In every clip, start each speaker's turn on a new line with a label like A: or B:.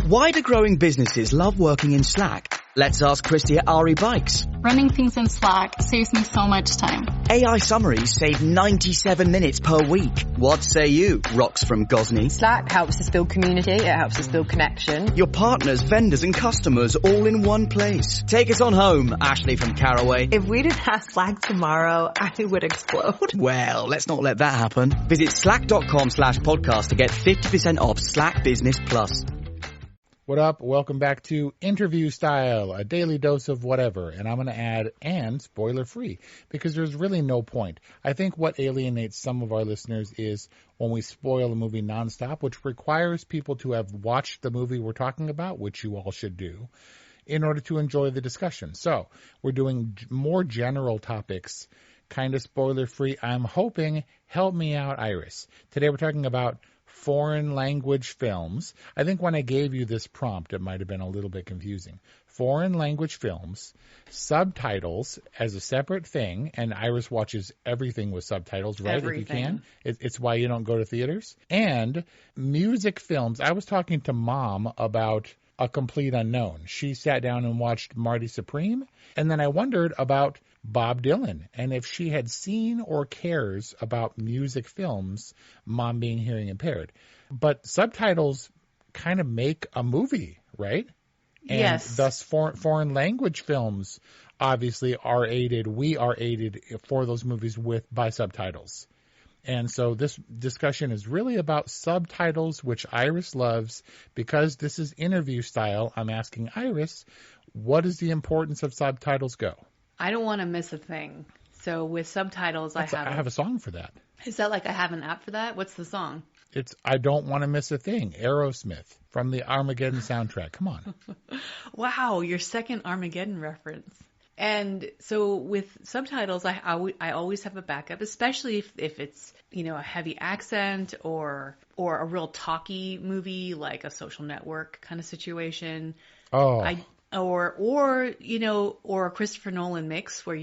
A: Why do growing businesses love working in Slack? Let's ask Christy at Ari Bikes.
B: Running things in Slack saves me so much time.
A: AI summaries save 97 minutes per week. What say you, Rox from Gosney?
C: Slack helps us build community, it helps us build connection.
A: Your partners, vendors and customers all in one place. Take us on home, Ashley from Caraway.
D: If we didn't have Slack tomorrow, I would explode.
A: Well, let's not let that happen. Visit slack.com/podcast to get 50% off Slack Business Plus.
E: What up? Welcome back to Interview Style, a daily dose of whatever. And I'm going to add, and spoiler free, because there's really no point. I think what alienates some of our listeners is when we spoil a movie nonstop, which requires people to have watched the movie we're talking about, which you all should do, in order to enjoy the discussion. So we're doing more general topics, kind of spoiler free. I'm hoping, help me out, Iris. Today we're talking about foreign language films. I think when I gave you this prompt, it might have been a little bit confusing. Foreign language films, subtitles as a separate thing, and Iris watches everything with subtitles, right?
C: Everything.
E: If you can. It's why you don't go to theaters. And music films. I was talking to Mom about A Complete Unknown. She sat down and watched Marty Supreme, and then I wondered about Bob Dylan, and if she had seen or cares about music films, Mom being hearing impaired. But subtitles kind of make a movie, right? And
C: yes.
E: Thus foreign language films obviously are aided. We are aided for those movies by subtitles. And so this discussion is really about subtitles, which Iris loves. Because this is interview style, I'm asking Iris, what does the importance of subtitles go?
F: I don't want to miss a thing. So with subtitles, I
E: have a song for that.
F: Is that like I have an app for that? What's the song?
E: It's I Don't Want to Miss a Thing, Aerosmith, from the Armageddon soundtrack. Come on.
F: Wow, your second Armageddon reference. And so with subtitles, I always have a backup, especially if it's, a heavy accent or a real talky movie like a Social Network kind of situation.
E: Oh.
F: Or a Christopher Nolan mix where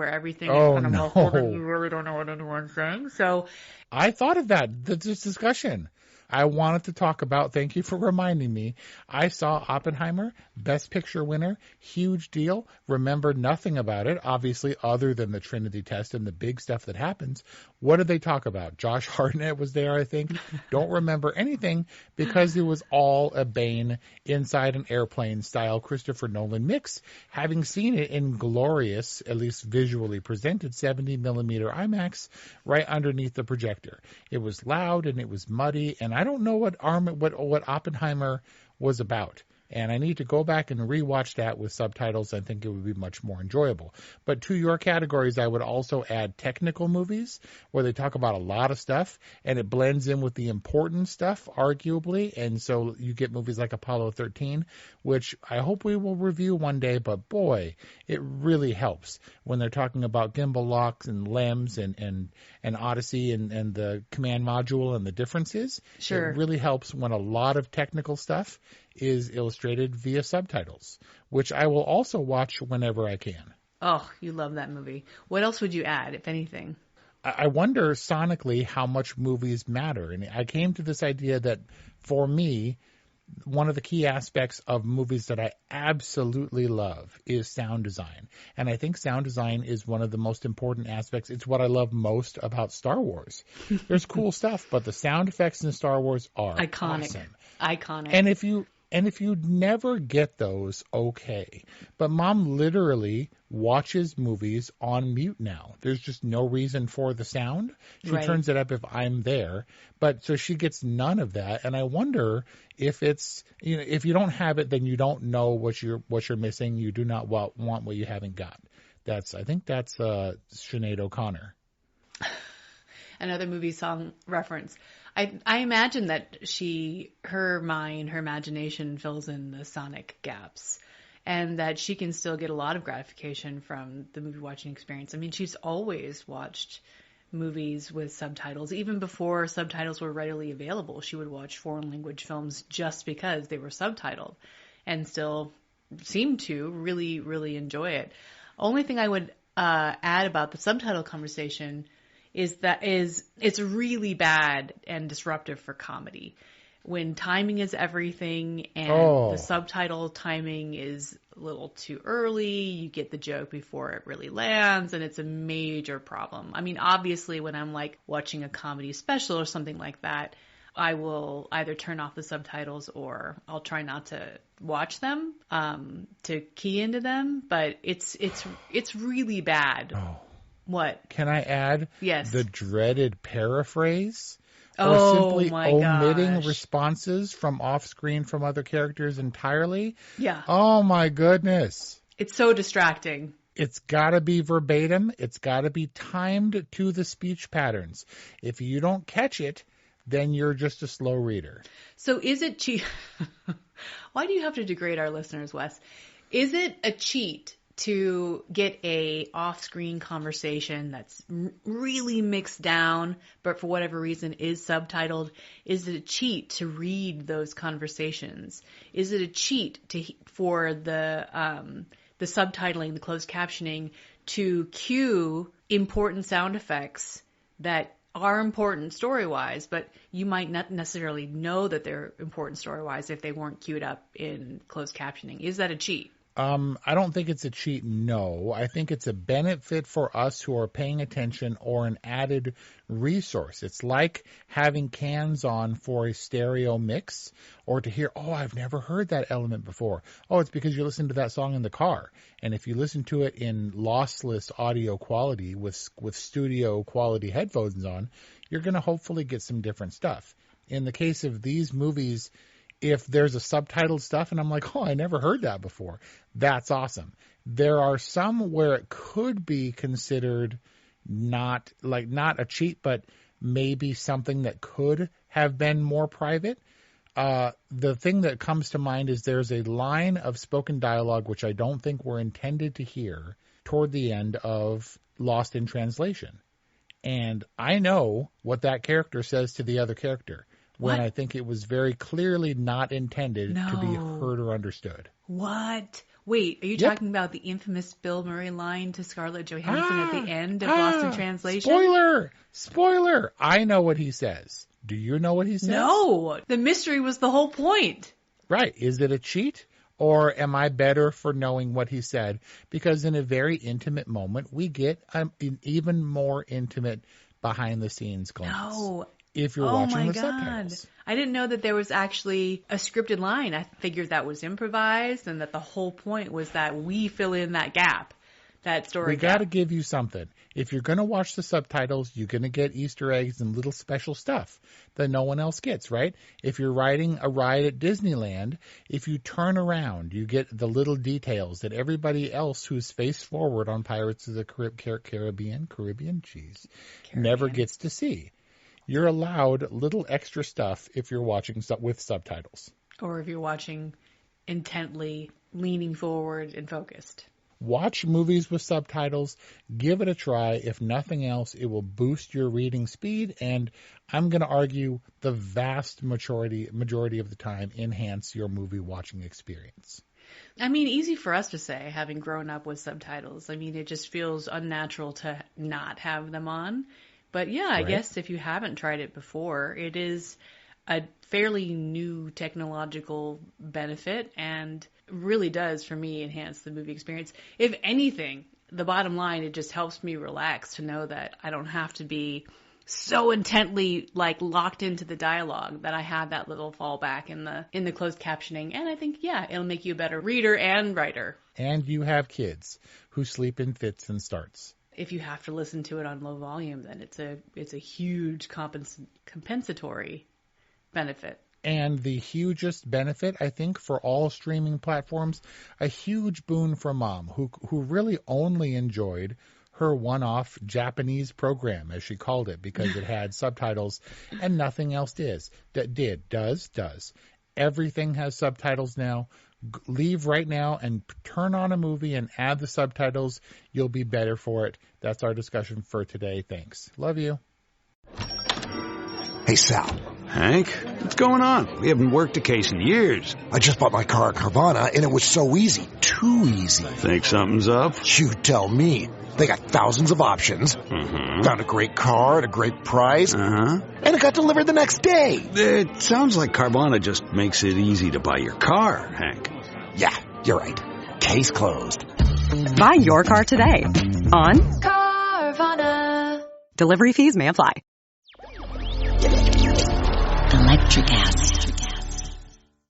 F: everything is kind of
E: no.
F: muffled and you really don't know what anyone's saying. So
E: I thought of that, this discussion. I wanted to talk about, thank you for reminding me, I saw Oppenheimer, Best Picture winner, huge deal, remember nothing about it, obviously, other than the Trinity test and the big stuff that happens. What did they talk about? Josh Hartnett was there, I think. Don't remember anything because it was all a Bane inside an airplane style Christopher Nolan mix, having seen it in glorious, at least visually presented, 70 millimeter IMAX right underneath the projector. It was loud and it was muddy, and I don't know what Oppenheimer was about. And I need to go back and rewatch that with subtitles. I think it would be much more enjoyable. But to your categories, I would also add technical movies where they talk about a lot of stuff and it blends in with the important stuff, arguably. And so you get movies like Apollo 13, which I hope we will review one day. But boy, it really helps when they're talking about gimbal locks and LEMS and Odyssey and the command module and the differences.
F: Sure.
E: It really helps when a lot of technical stuff is illustrated via subtitles, which I will also watch whenever I can.
F: Oh, you love that movie. What else would you add, if anything?
E: I wonder sonically how much movies matter. And I came to this idea that for me, one of the key aspects of movies that I absolutely love is sound design. And I think sound design is one of the most important aspects. It's what I love most about Star Wars. There's cool stuff, but the sound effects in Star Wars are awesome.
F: Iconic.
E: And if you never get those, okay. But Mom literally watches movies on mute now. There's just no reason for the sound. She turns it up if I'm there. But so she gets none of that. And I wonder if it's, if you don't have it, then you don't know what you're missing. You do not want what you haven't got. I think that's Sinead O'Connor.
F: Another movie song reference. I imagine that her imagination fills in the sonic gaps, and that she can still get a lot of gratification from the movie watching experience. I mean, she's always watched movies with subtitles. Even before subtitles were readily available, she would watch foreign language films just because they were subtitled, and still seemed to really, really enjoy it. Only thing I would add about the subtitle conversation is it's really bad and disruptive for comedy. when timing is everything and the subtitle timing is a little too early, you get the joke before it really lands, and it's a major problem. I mean, obviously, when I'm like watching a comedy special or something like that, I will either turn off the subtitles or I'll try not to watch them, to key into them, but it's really bad.
E: Oh.
F: What?
E: Can I add?
F: Yes.
E: The dreaded paraphrase? Or simply omitting
F: gosh.
E: responses from off screen from other characters entirely?
F: Yeah.
E: Oh my goodness.
F: It's so distracting.
E: It's gotta be verbatim. It's gotta be timed to the speech patterns. If you don't catch it, then you're just a slow reader.
F: So is it cheat? Why do you have to degrade our listeners, Wes? Is it a cheat to get a off-screen conversation that's really mixed down, but for whatever reason is subtitled? Is it a cheat to read those conversations? Is it a cheat for the subtitling, the closed captioning, to cue important sound effects that are important story-wise, but you might not necessarily know that they're important story-wise if they weren't queued up in closed captioning? Is that a cheat?
E: I don't think it's a cheat, no. I think it's a benefit for us who are paying attention or an added resource. It's like having cans on for a stereo mix, or to hear, oh, I've never heard that element before. Oh, it's because you listened to that song in the car. And if you listen to it in lossless audio quality with studio quality headphones on, you're going to hopefully get some different stuff. In the case of these movies, if there's a subtitled stuff and I'm like, oh, I never heard that before, that's awesome. There are some where it could be considered not a cheat, but maybe something that could have been more private. The thing that comes to mind is there's a line of spoken dialogue which I don't think we're intended to hear toward the end of Lost in Translation. And I know what that character says to the other character. When I think it was very clearly not intended to be heard or understood.
F: What? Wait, are you talking about the infamous Bill Murray line to Scarlett Johansson at the end of Lost in Translation? Spoiler!
E: I know what he says. Do you know what he says?
F: No! The mystery was the whole point.
E: Right. Is it a cheat? Or am I better for knowing what he said? Because in a very intimate moment, we get an even more intimate behind-the-scenes glance.
F: No.
E: If you're watching the subtitles.
F: I didn't know that there was actually a scripted line. I figured that was improvised and that the whole point was that we fill in that gap, that story
E: gap. We got to give you something. If you're going to watch the subtitles, you're going to get Easter eggs and little special stuff that no one else gets, right? If you're riding a ride at Disneyland, if you turn around, you get the little details that everybody else who's face forward on Pirates of the Caribbean, never gets to see. You're allowed little extra stuff if you're watching with subtitles.
F: Or if you're watching intently, leaning forward and focused.
E: Watch movies with subtitles. Give it a try. If nothing else, it will boost your reading speed, and I'm going to argue the vast majority of the time enhance your movie watching experience.
F: I mean, easy for us to say, having grown up with subtitles. I mean, it just feels unnatural to not have them on. But yeah, I guess if you haven't tried it before, it is a fairly new technological benefit and really does, for me, enhance the movie experience. If anything, the bottom line, it just helps me relax to know that I don't have to be so intently locked into the dialogue, that I have that little fallback in the closed captioning. And I think, it'll make you a better reader and writer.
E: And you have kids who sleep in fits and starts.
F: If you have to listen to it on low volume, then it's a huge compensatory benefit.
E: And the hugest benefit, I think, for all streaming platforms, a huge boon for Mom, who really only enjoyed her one-off Japanese program, as she called it, because it had subtitles and nothing else does. Everything has subtitles now. Leave right now and turn on a movie and add the subtitles. You'll be better for it. That's our discussion for today. Thanks. Love you.
G: Hey, Sal.
H: Hank, what's going on? We haven't worked a case in years.
G: I just bought my car at Carvana, and it was so easy. Too easy.
H: Think something's up?
G: You tell me. They got thousands of options. Found a great car at a great price. And it got delivered the next day.
H: It sounds like Carvana just makes it easy to buy your car, Hank.
G: Yeah, you're right. Case closed.
I: Buy your car today on
J: Carvana.
I: Delivery fees may apply.
K: Electric acid.